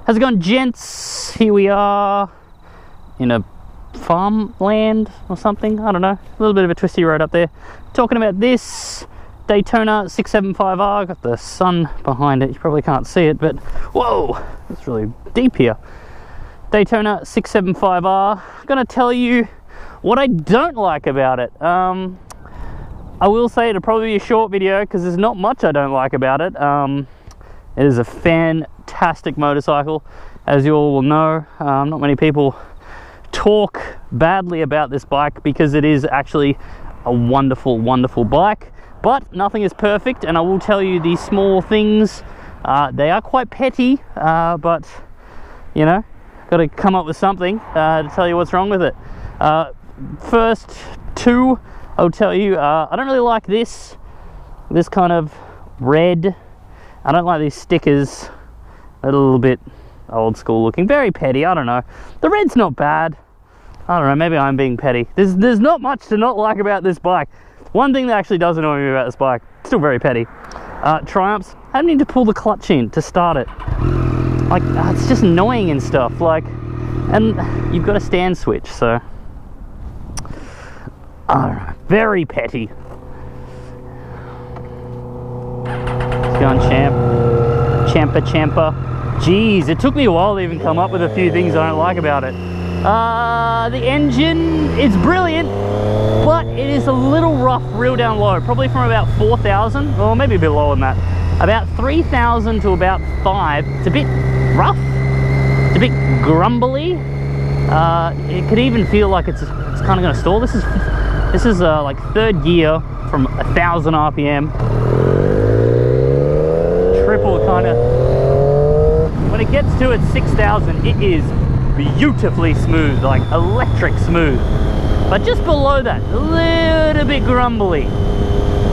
How's it going, gents? Here we are in a farmland or something, I don't know, a little bit of a twisty road up there, talking about this Daytona 675R. Got the sun behind it, you probably can't see it, but whoa, it's really deep here. Daytona 675R. I'm gonna tell you what I don't like about it. I will say it'll probably be a short video because there's not much I don't like about it. It is a fantastic motorcycle, as you all will know. Not many people talk badly about this bike because it is actually a wonderful, wonderful bike, but nothing is perfect, and I will tell you these small things, they are quite petty, but you know, got to come up with something to tell you what's wrong with it. First two, I'll tell you, I don't really like this kind of red. I don't like these stickers, a little bit old school looking, very petty. I don't know, the red's not bad. I don't know, maybe I'm being petty. There's not much to not like about this bike. One thing that actually does annoy me about this bike, still very petty, Triumphs, I don't need to pull the clutch in to start it. Like, it's just annoying and stuff, like, and you've got a stand switch, so I don't know, very petty. Let's go on, Champa. Jeez, it took me a while to even come up with a few things I don't like about it. The engine is brilliant, but it is a little rough real down low, probably from about 4,000, or maybe a bit lower than that. About 3,000 to about 5. It's a bit rough, it's a bit grumbly. It could even feel like it's kind of going to stall. This is like third gear from 1,000 RPM. Triple kind of. When it gets to its 6,000, it is beautifully smooth, like electric smooth. But just below that, a little bit grumbly.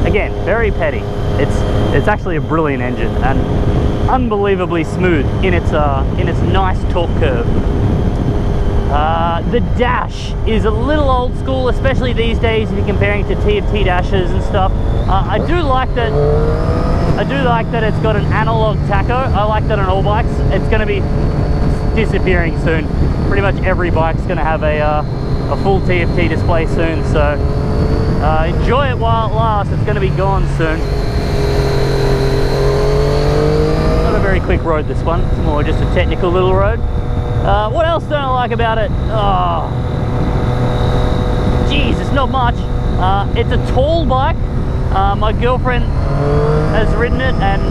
Again, very petty. It's actually a brilliant engine and unbelievably smooth in its nice torque curve. The dash is a little old school, especially these days if you're comparing it to TFT dashes and stuff. I do like that it's got an analog tacho. I like that on all bikes. It's going to be disappearing soon. Pretty much every bike's going to have a full TFT display soon, so enjoy it while it lasts. It's going to be gone soon. Not a very quick road, this one. It's more just a technical little road. What else don't I like about it? Oh, geez, it's not much. It's a tall bike. My girlfriend has ridden it and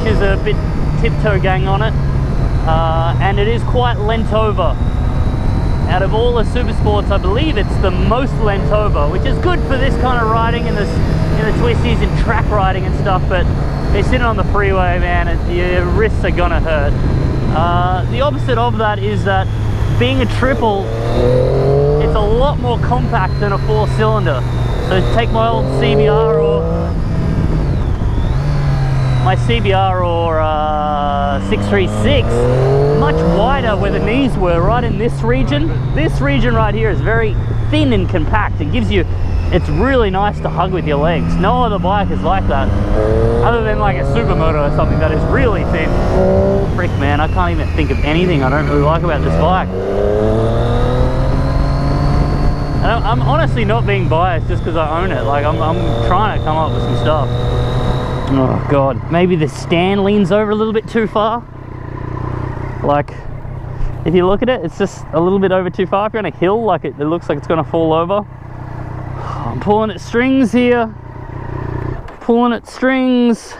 she's a bit tiptoe gang on it, and it is quite lent over. Out of all the super sports, I believe it's the most lent over, which is good for this kind of riding in the twisties and track riding and stuff, but you're sitting on the freeway, man, your wrists are gonna hurt. The opposite of that is that being a triple, it's a lot more compact than a 4-cylinder. So take my old CBR or 636, much wider where the knees were, right in this region. This region right here is very thin and compact. It's really nice to hug with your legs. No other bike is like that, other than like a supermoto or something that is really thin. Frick, man, I can't even think of anything I don't really like about this bike. And I'm honestly not being biased just because I own it. Like, I'm trying to come up with some stuff. Oh god, maybe the stand leans over a little bit too far. Like, if you look at it, it's just a little bit over too far. If you're on a hill, like it looks like it's gonna fall over. I'm pulling at strings here. Pulling at strings.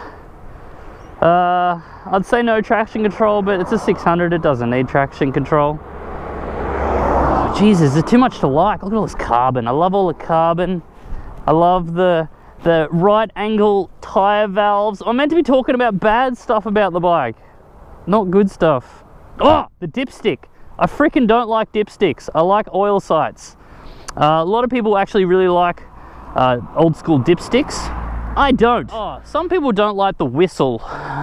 I'd say no traction control, but it's a 600, it doesn't need traction control. Oh, Jesus, there's too much to like. Look at all this carbon. I love all the carbon. I love the right angle tire valves. I'm meant to be talking about bad stuff about the bike, not good stuff. Oh, the dipstick. I freaking don't like dipsticks. I like oil sights. A lot of people actually really like old school dipsticks. I don't. Oh, some people don't like the whistle,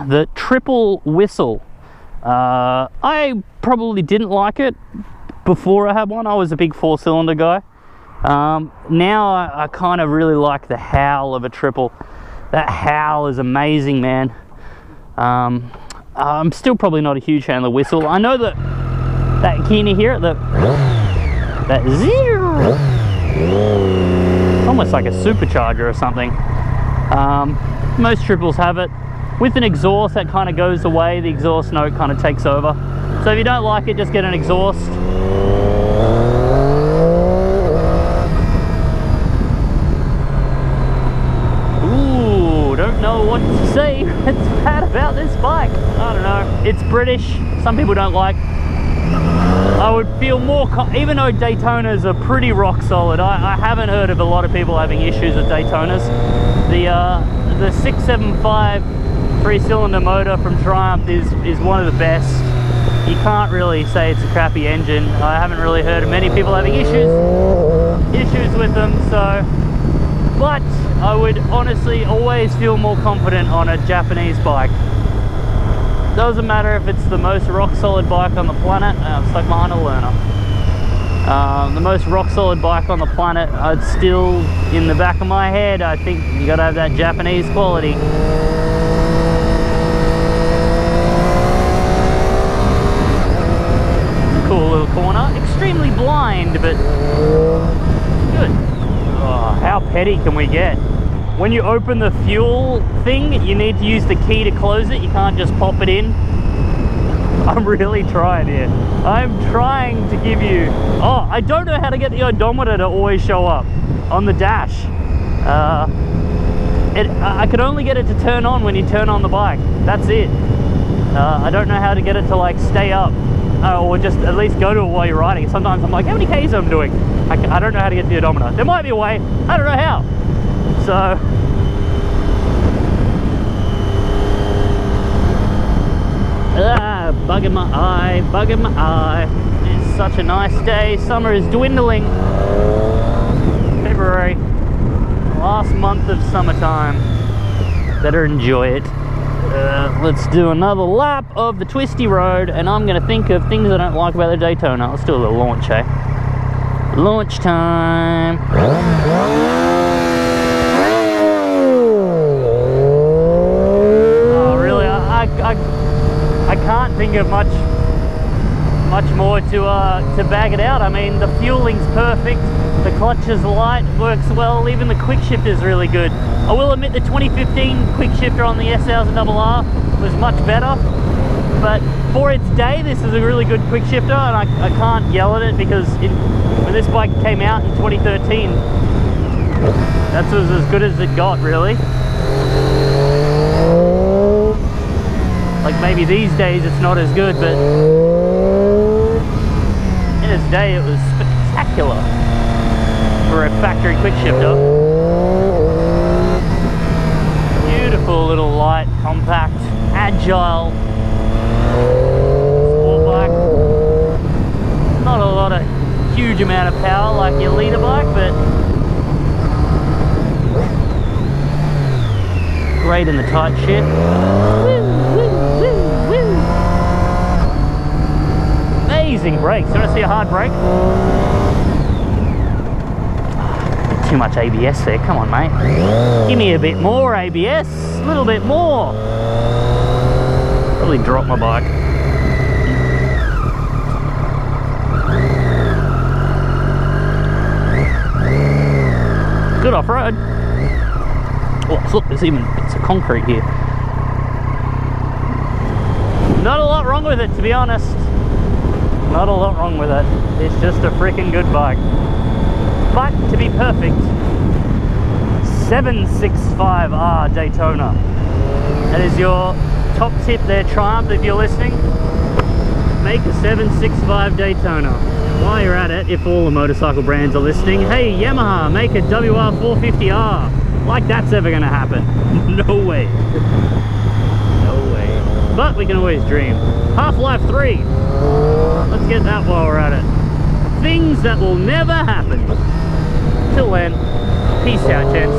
the triple whistle. I probably didn't like it before I had one. I was a big 4-cylinder guy. Now I kind of really like the howl of a triple. That howl is amazing, man. I'm still probably not a huge fan of the whistle. I know that can you hear it? That zero, almost like a supercharger or something. Most triples have it. With an exhaust, that kind of goes away. The exhaust note kind of takes over. So if you don't like it, just get an exhaust. Ooh, don't know what to say. It's bad about this bike. I don't know. It's British. Some people don't like. I would feel more, even though Daytonas are pretty rock solid, I haven't heard of a lot of people having issues with Daytonas. The 675 3-cylinder motor from Triumph is one of the best. You can't really say it's a crappy engine. I haven't really heard of many people having issues with them, so. But I would honestly always feel more confident on a Japanese bike. Doesn't matter if it's the most rock solid bike on the planet. I'm stuck behind a learner. The most rock solid bike on the planet, I'd still, in the back of my head, I think you gotta have that Japanese quality. Cool little corner. Extremely blind, but good. Oh, how petty can we get? When you open the fuel thing, you need to use the key to close it. You can't just pop it in. I'm really trying here. I'm trying to give you... Oh, I don't know how to get the odometer to always show up on the dash. I could only get it to turn on when you turn on the bike. That's it. I don't know how to get it to like stay up. Or just at least go to it while you're riding. Sometimes I'm like, how many Ks am I doing? I don't know how to get the odometer. There might be a way. I don't know how. So, bug in my eye, bug in my eye. It's such a nice day. Summer is dwindling. February, last month of summertime. Better enjoy it. Let's do another lap of the twisty road, and I'm going to think of things I don't like about the Daytona. Let's do a little launch, eh? Launch time. I can't think of much more to bag it out. I mean, the fueling's perfect, the clutch is light, works well, even the quick shifter is really good. I will admit the 2015 quick shifter on the S1000RR was much better, but for its day, this is a really good quick shifter, and I can't yell at it because when this bike came out in 2013, that was as good as it got, really. Like maybe these days it's not as good, but in its day it was spectacular for a factory quick shifter. Beautiful little light, compact, agile sport bike. Not a lot of huge amount of power like your leader bike, but great in the tight shit. Amazing brakes. You want to see a hard brake? Too much ABS there. Come on, mate. Give me a bit more ABS. A little bit more. Probably drop my bike. Good off-road. Oh, look, there's even bits of concrete here. Not a lot wrong with it, to be honest. Not a lot wrong with it. It's just a freaking good bike. But to be perfect, 765R Daytona. That is your top tip there, Triumph, if you're listening. Make a 765 Daytona. While you're at it, if all the motorcycle brands are listening, hey Yamaha, make a WR450R. Like that's ever gonna happen. No way. No way. But we can always dream. Half-Life 3. Let's get that while we're at it. Things that will never happen. Till then, peace out, gents.